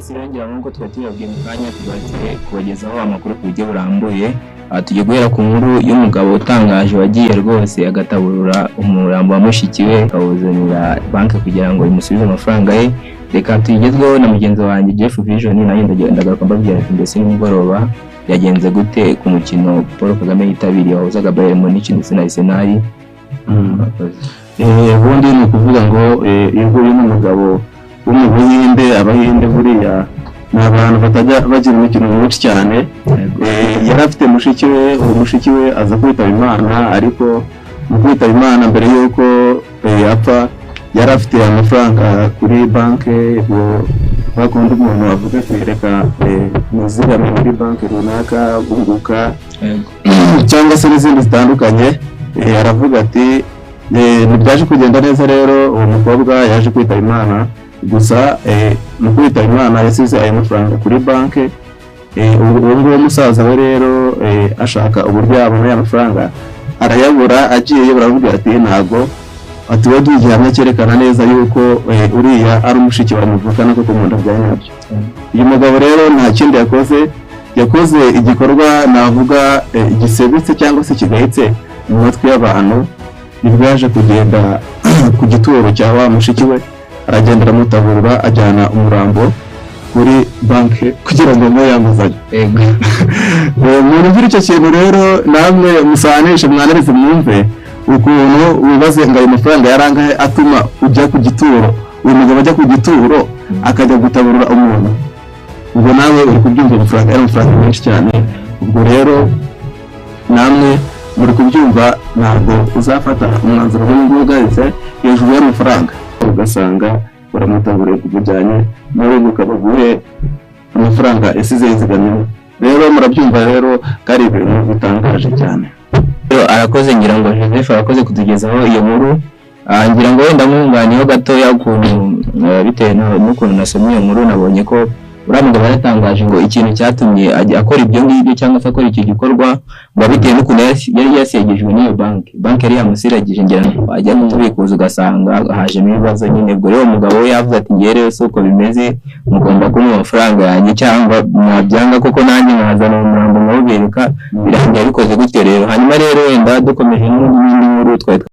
Yongera nk'uko twari tubabwiye mu kanya tubagiye kubagezaho amakuru ku buryo burambuye. Tugiye guhera ku nkuru y'umugabo utangaje wagiye rwose agataburura umurambo wa mushiki we akawuzanira banki kugira ngo imusubize amafaranga ye. Reka tuyigezweho na mugenzi wanjye Jeff Vision, nayo ndagaruka mbabwira ati mbese nimugoroba yagenze gute ku mukino Paul Kagame yitabiriye wahuzaga Bayern Munich ndetse na Arsenal. Ubundi ni ukuvuga ngo inkuru y'umugabo w'umuhinde, abahinde buriya ni abantu batajya bagira imikino myinshi cyane. Yari afite mushiki we, umushiki we aza kwitaba Imana, ariko mu kwitaba Imana mbere y'uko apfa yari afite amafaranga kuri banki. Bakunda umuntu avuga ati reka muzigame muri banki runaka bunguka cyangwa se n'izindi zitandukanye. Aravuga ati ntibyaje kugenda neza, rero uwo mukobwa yaje kwitaba Imana. Gusa mu kwitaba Imana yasize ayo mafaranga kuri banki. Uwo nguwo musaza we rero ashaka uburyo yabona aya mafaranga arayabura. Agiye baravuga ati ntabwo ati we duha igihamya cyerekana neza yuko uriya ari umushiki wa muvukana koko mu nda bya nyabyo. Uyu mugabo rero nta kindi yakoze igikorwa navuga gisebetse cyangwa se kigayitse mu matwi y'abantu. Nibwo yaje kugenda ku gituro cya wa mushiki we, aragenda aramutaburura, ajyana umurambo kuri banki kugira ngo ngo yamuzanye. Umuntu ugira icyo kintu rero namwe musanishe mwanarize mwumve ukuntu wibaze ngo ayo mafaranga yarangahe atuma ujya ku gituro, uyu mugabo ajya ku gituro akajya gutaburura umuntu. Ubwo nawe uri kubyumva amafaranga ari amafaranga menshi cyane. Ubwo rero namwe muri kubyumva ntabwo uzafata umwanzuro w'ubu ugahise hejuru y'amafaranga ugasanga baramutaburiye ku bijyanye n'urugo ukabaguhe amafaranga yasize yizigamye. Rero murabyumva rero ko ari ibintu bitangaje cyane. Arakoze, ngira ngo Joseph arakoze kutugezaho iyo nkuru. Ngira ngo wenda mwunganiyeho gatoya ukuntu bitewe n'ukuntu nasomye iyo nkuru, nabonye ko uriya mugabo yaratangaje ngo ikintu cyatumye akora ibyo ngibyo cyangwa se akora icyo gikorwa ngo bitewe n'ukuntu yari yasegejwe n'iyo banki yari yamusiragije. Ngira ngo wajya mu kubikuza ugasanga hajemo ibibazo nyine. Ubwo rero umugabo we yavuze ati ngewe si uko bimeze, mugomba kumuha amafaranga yanjye cyangwa mwabyanga koko nanjye nkazana umurambo nkawubereka. Birangira bikoze gutyo rero. Hanyuma rero wenda dukomeje n'indi nkuru twari